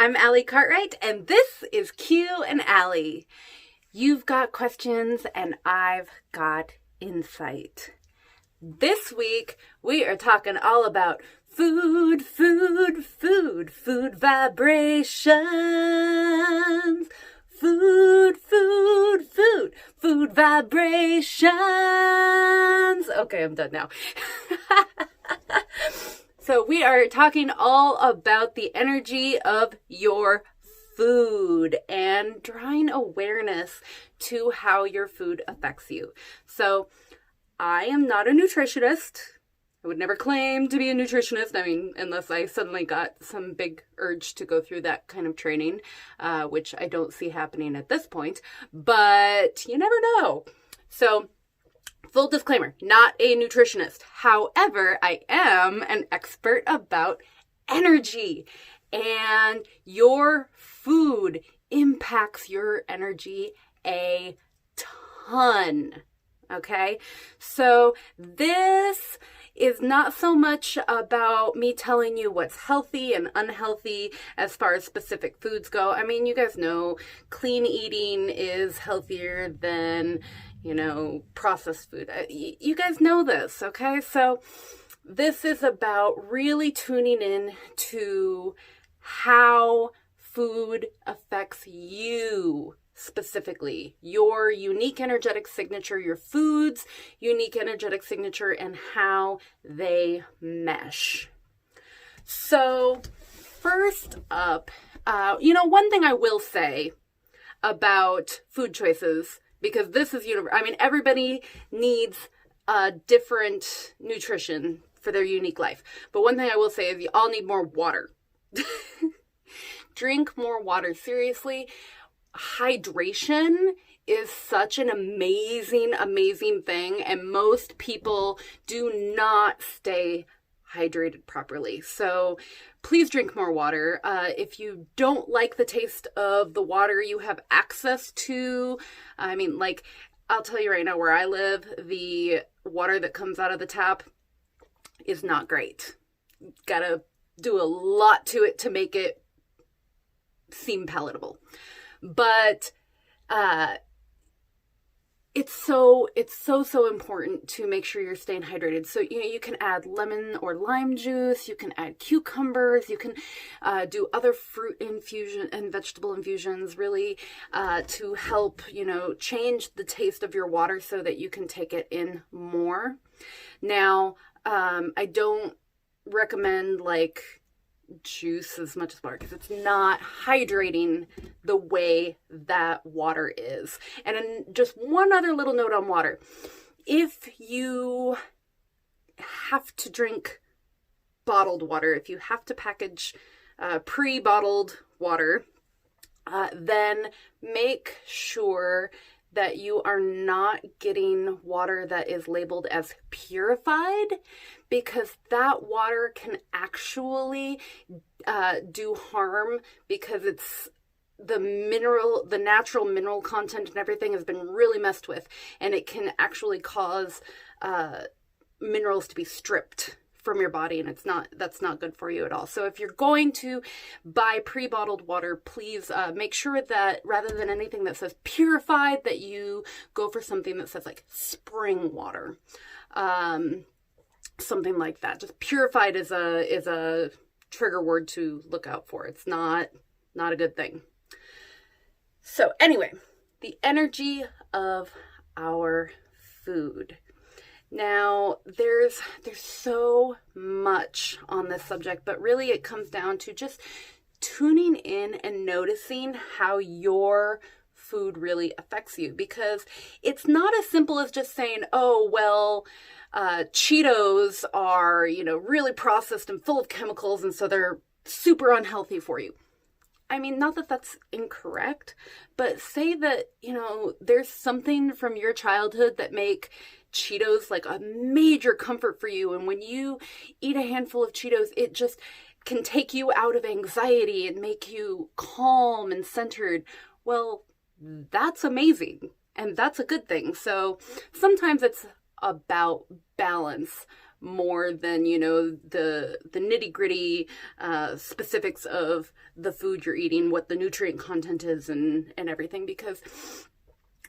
I'm Allie Cartwright, and this is Q and Allie. You've got questions, and I've got insight. This week, we are talking all about food vibrations. Food vibrations. Okay, I'm done now. So we are talking all about the energy of your food and drawing awareness to how your food affects you. So I am not a nutritionist. I would never claim to be a nutritionist. I mean, unless I suddenly got some big urge to go through that kind of training, which I don't see happening at this point, but you never know. So full disclaimer, not a nutritionist. However, I am an expert about energy, and your food impacts your energy a ton. Okay? So this is not so much about me telling you what's healthy and unhealthy as far as specific foods go. I mean, you guys know clean eating is healthier than, processed food. You guys know this, okay? So this is about really tuning in to how food affects you specifically, your unique energetic signature, your food's unique energetic signature, and how they mesh. So first up, one thing I will say about food choices, because this is everybody needs a different nutrition for their unique life. But one thing I will say is you all need more water. Drink more water. Seriously, hydration is such an amazing thing, and most people do not stay hydrated properly. So please drink more water. If you don't like the taste of the water you have access to, I'll tell you right now, where I live, the water that comes out of the tap is not great. Gotta do a lot to it to make it seem palatable. But it's so important to make sure you're staying hydrated. So you can add lemon or lime juice, you can add cucumbers, you can do other fruit infusion and vegetable infusions, really to help change the taste of your water so that you can take it in more. Now, I don't recommend juice as much as water, because it's not hydrating the way that water is. And then just one other little note on water. If you have to drink bottled water, if you have to package pre-bottled water, then make sure that you are not getting water that is labeled as purified, because that water can actually do harm, because it's the natural mineral content and everything has been really messed with, and it can actually cause minerals to be stripped from your body, and that's not good for you at all. So if you're going to buy pre-bottled water, please make sure that rather than anything that says purified, that you go for something that says spring water, something like that. Just purified is a trigger word to look out for. It's not a good thing. So anyway, the energy of our food. Now, there's so much on this subject, but really it comes down to just tuning in and noticing how your food really affects you, because it's not as simple as just saying, oh, well, Cheetos are, really processed and full of chemicals, and so they're super unhealthy for you. I mean, not that that's incorrect, but say that, there's something from your childhood that make Cheetos a major comfort for you. And when you eat a handful of Cheetos, it just can take you out of anxiety and make you calm and centered. Well, that's amazing. And that's a good thing. So sometimes it's about balance more than, you know, the nitty gritty specifics of the food you're eating, what the nutrient content is and everything, because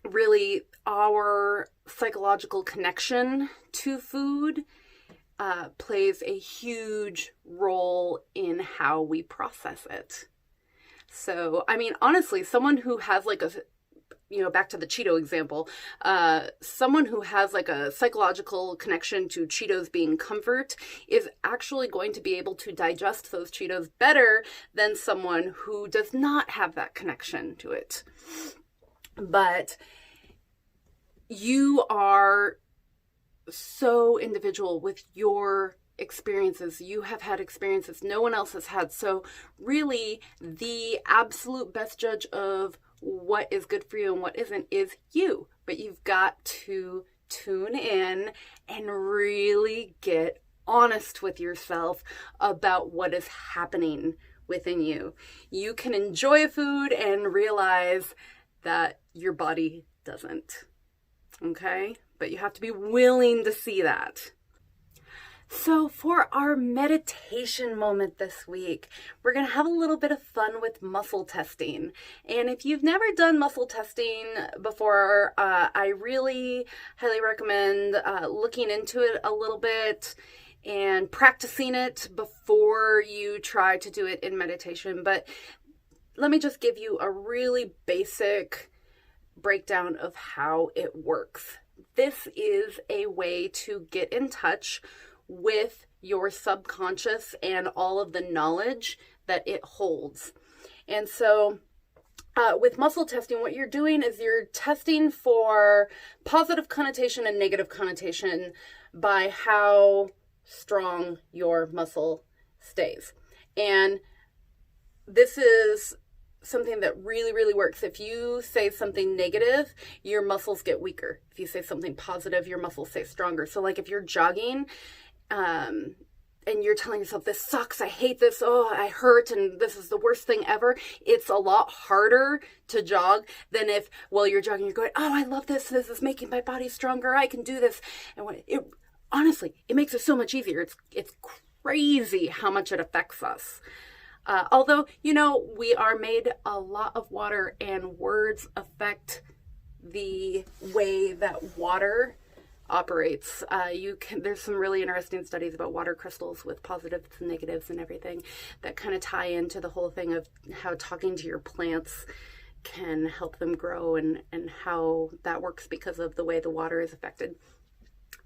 really our psychological connection to food plays a huge role in how we process it. So, I mean, honestly, someone who has like a, you know, back to the Cheeto example, someone who has like a psychological connection to Cheetos being comfort is actually going to be able to digest those Cheetos better than someone who does not have that connection to it. But you are so individual with your experiences. You have had experiences no one else has had. So really, the absolute best judge of what is good for you and what isn't is you. But you've got to tune in and really get honest with yourself about what is happening within you. You can enjoy food and realize that your body doesn't. Okay? But you have to be willing to see that. So for our meditation moment this week, we're going to have a little bit of fun with muscle testing. And if you've never done muscle testing before, I really highly recommend looking into it a little bit and practicing it before you try to do it in meditation. But let me just give you a really basic breakdown of how it works. This is a way to get in touch with your subconscious and all of the knowledge that it holds. And so with muscle testing, what you're doing is you're testing for positive connotation and negative connotation by how strong your muscle stays. And this is something that really, really works. If you say something negative, your muscles get weaker. If you say something positive, your muscles stay stronger. So like if you're jogging, and you're telling yourself, this sucks, I hate this, oh, I hurt, and this is the worst thing ever, it's a lot harder to jog than if, while you're jogging, you're going, oh, I love this is making my body stronger, I can do this. And honestly, it makes it so much easier. It's crazy how much it affects us. Although, you know, we are made a lot of water, and words affect the way that water operates. There's some really interesting studies about water crystals with positives and negatives and everything that kind of tie into the whole thing of how talking to your plants can help them grow and how that works because of the way the water is affected.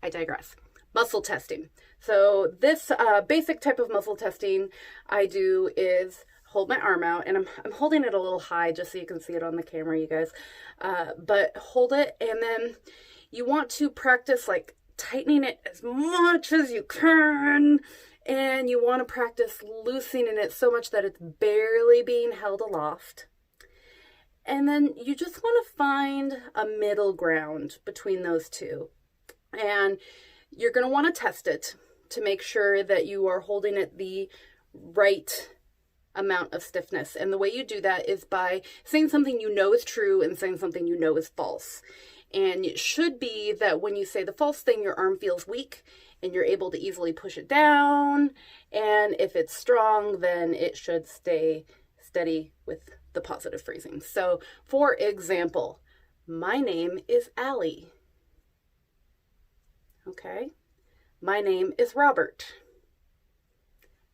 I digress. Muscle testing. So this basic type of muscle testing I do is hold my arm out, and I'm holding it a little high just so you can see it on the camera, you guys. But hold it, and then you want to practice like tightening it as much as you can, and you want to practice loosening it so much that it's barely being held aloft. And then you just want to find a middle ground between those two. And you're going to want to test it to make sure that you are holding it the right amount of stiffness. And the way you do that is by saying something you know is true and saying something you know is false. And it should be that when you say the false thing, your arm feels weak and you're able to easily push it down. And if it's strong, then it should stay steady with the positive phrasing. So, for example, my name is Allie. Okay. My name is Robert.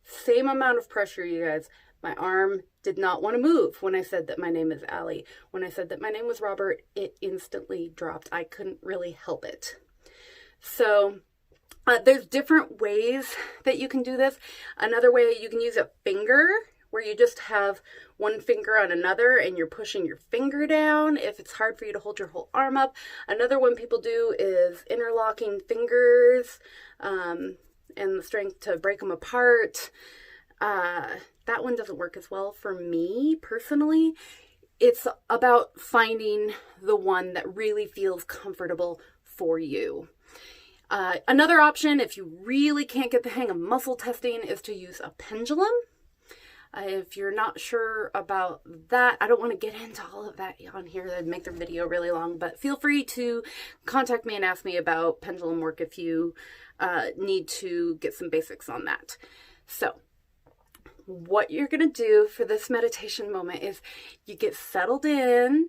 Same amount of pressure, you guys. My arm did not want to move when I said that my name is Allie. When I said that my name was Robert, it instantly dropped. I couldn't really help it. So there's different ways that you can do this. Another way, you can use a finger where you just have one finger on another and you're pushing your finger down if it's hard for you to hold your whole arm up. Another one people do is interlocking fingers and the strength to break them apart. That one doesn't work as well for me personally. It's about finding the one that really feels comfortable for you. Another option, if you really can't get the hang of muscle testing, is to use a pendulum. If you're not sure about that, I don't want to get into all of that on here. That'd make the video really long, but feel free to contact me and ask me about pendulum work if you need to get some basics on that. So what you're going to do for this meditation moment is you get settled in,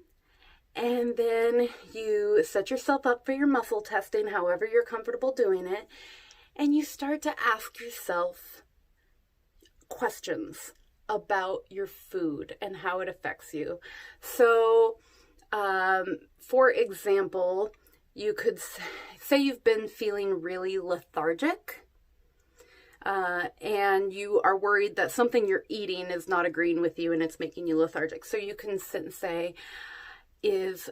and then you set yourself up for your muscle testing, however you're comfortable doing it, and you start to ask yourself questions about your food and how it affects you. So, for example, you could say you've been feeling really lethargic, and you are worried that something you're eating is not agreeing with you and it's making you lethargic. So you can sit and say, is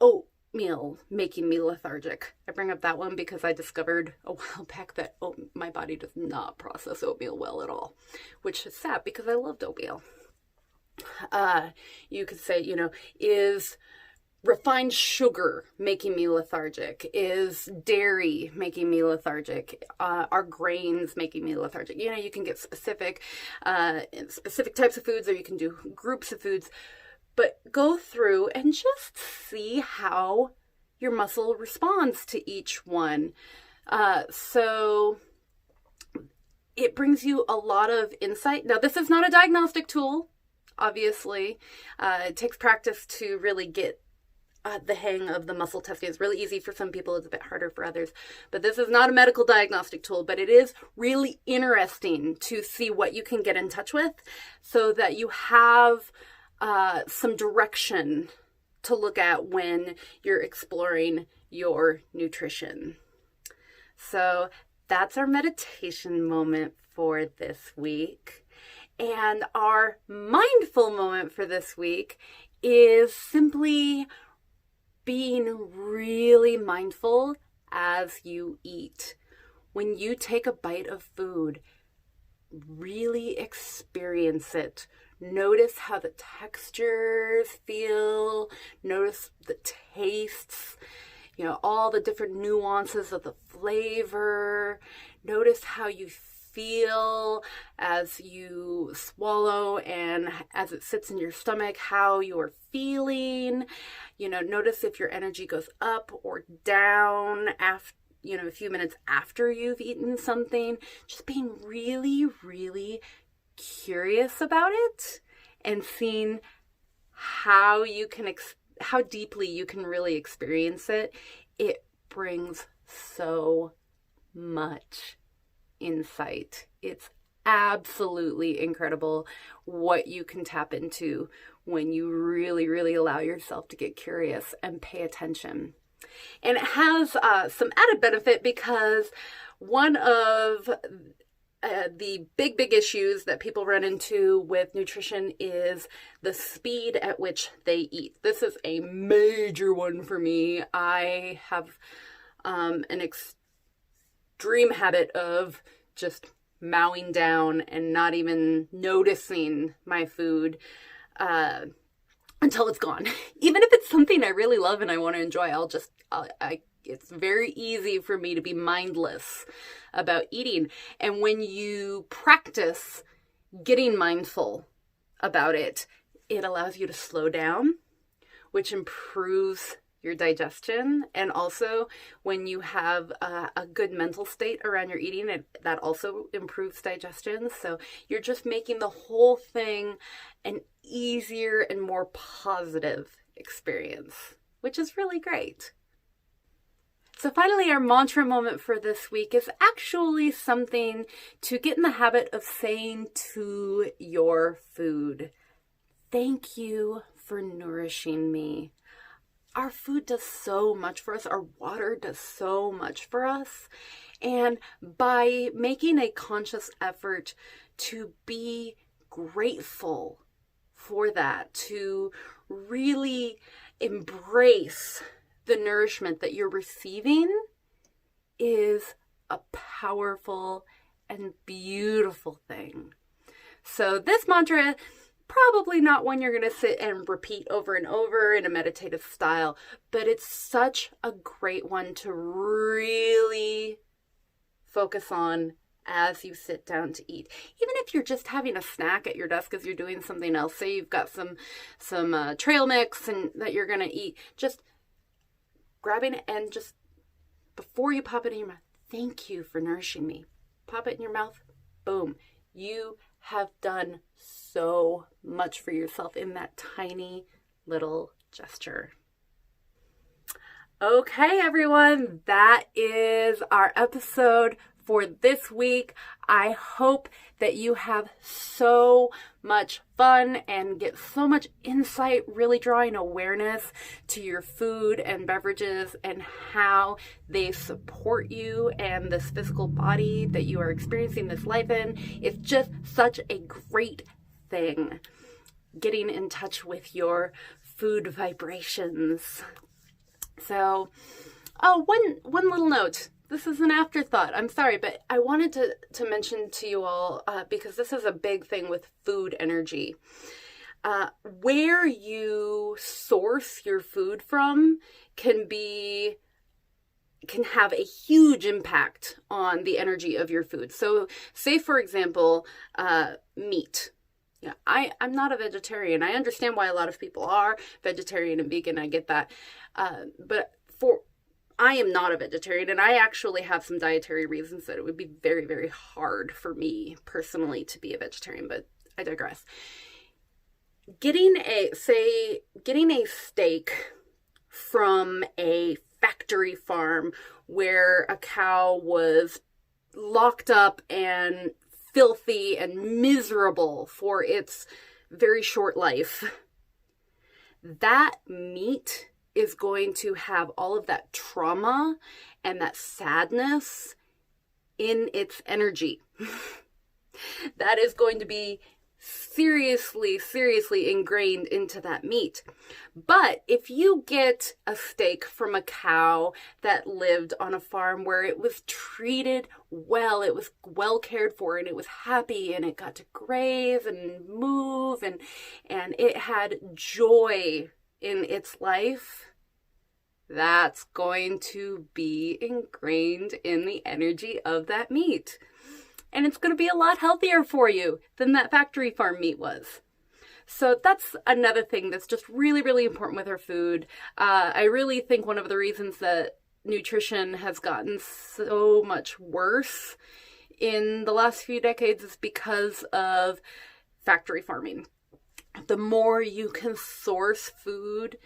oatmeal making me lethargic? I bring up that one because I discovered a while back that my body does not process oatmeal well at all, which is sad because I loved oatmeal. You could say, is refined sugar making me lethargic? Is dairy making me lethargic? Are grains making me lethargic? You can get specific types of foods, or you can do groups of foods, but go through and just see how your muscle responds to each one. So it brings you a lot of insight. Now, this is not a diagnostic tool, obviously. It takes practice to really get the hang of the muscle testing. It's really easy for some people. It's a bit harder for others. But this is not a medical diagnostic tool, but it is really interesting to see what you can get in touch with so that you have some direction to look at when you're exploring your nutrition. So that's our meditation moment for this week. And our mindful moment for this week is simply being really mindful as you eat. When you take a bite of food, really experience it. Notice how the textures feel. Notice the tastes, all the different nuances of the flavor. Notice how you feel as you swallow and as it sits in your stomach, how you're feeling. Notice if your energy goes up or down after, a few minutes after you've eaten something. Just being really, really curious about it and seeing how you can how deeply you can really experience it. It brings so much insight. It's absolutely incredible what you can tap into when you really, really allow yourself to get curious and pay attention. And it has some added benefit because one of the big issues that people run into with nutrition is the speed at which they eat. This is a major one for me. I have an extreme habit of just mowing down and not even noticing my food until it's gone. Even if it's something I really love and I want to enjoy, it's very easy for me to be mindless about eating. And when you practice getting mindful about it, it allows you to slow down, which improves your digestion. And also when you have a good mental state around your eating, that also improves digestion. So you're just making the whole thing an easier and more positive experience, which is really great. So finally, our mantra moment for this week is actually something to get in the habit of saying to your food. Thank you for nourishing me. Our food does so much for us. Our water does so much for us. And by making a conscious effort to be grateful for that, to really embrace the nourishment that you're receiving, is a powerful and beautiful thing. So this mantra, probably not one you're going to sit and repeat over and over in a meditative style, but it's such a great one to really focus on as you sit down to eat. Even if you're just having a snack at your desk as you're doing something else, say you've got some trail mix and that you're going to eat, just grabbing it and just before you pop it in your mouth, thank you for nourishing me. Pop it in your mouth, boom. You have done so much for yourself in that tiny little gesture. Okay, everyone, that is our episode for this week. I hope that you have so much fun and get so much insight, really drawing awareness to your food and beverages and how they support you and this physical body that you are experiencing this life in. It's just such a great thing, getting in touch with your food vibrations. So, one little note. This is an afterthought. I'm sorry, but I wanted to mention to you all, because this is a big thing with food energy. Where you source your food from can have a huge impact on the energy of your food. So say, for example, meat. Yeah, I'm not a vegetarian. I understand why a lot of people are vegetarian and vegan. I get that. But I am not a vegetarian, and I actually have some dietary reasons that it would be very, very hard for me personally to be a vegetarian, but I digress. Getting a steak from a factory farm where a cow was locked up and filthy and miserable for its very short life, that meat is going to have all of that trauma and that sadness in its energy. That is going to be seriously, seriously ingrained into that meat. But if you get a steak from a cow that lived on a farm where it was treated well, it was well cared for, and it was happy, and it got to graze and move, and it had joy in its life, that's going to be ingrained in the energy of that meat. And it's going to be a lot healthier for you than that factory farm meat was. So that's another thing that's just really, really important with our food. I really think one of the reasons that nutrition has gotten so much worse in the last few decades is because of factory farming. The more you can source food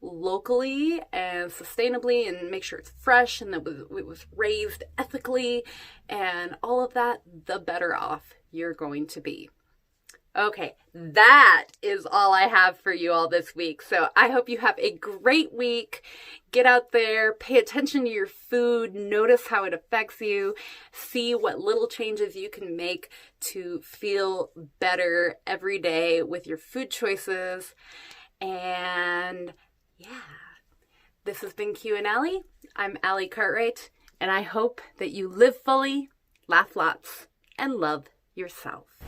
locally and sustainably and make sure it's fresh and that it was raised ethically and all of that, the better off you're going to be. Okay, that is all I have for you all this week. So I hope you have a great week. Get out there, pay attention to your food, notice how it affects you, see what little changes you can make to feel better every day with your food choices. And yeah, this has been Q and Allie. I'm Allie Cartwright, and I hope that you live fully, laugh lots, and love yourself.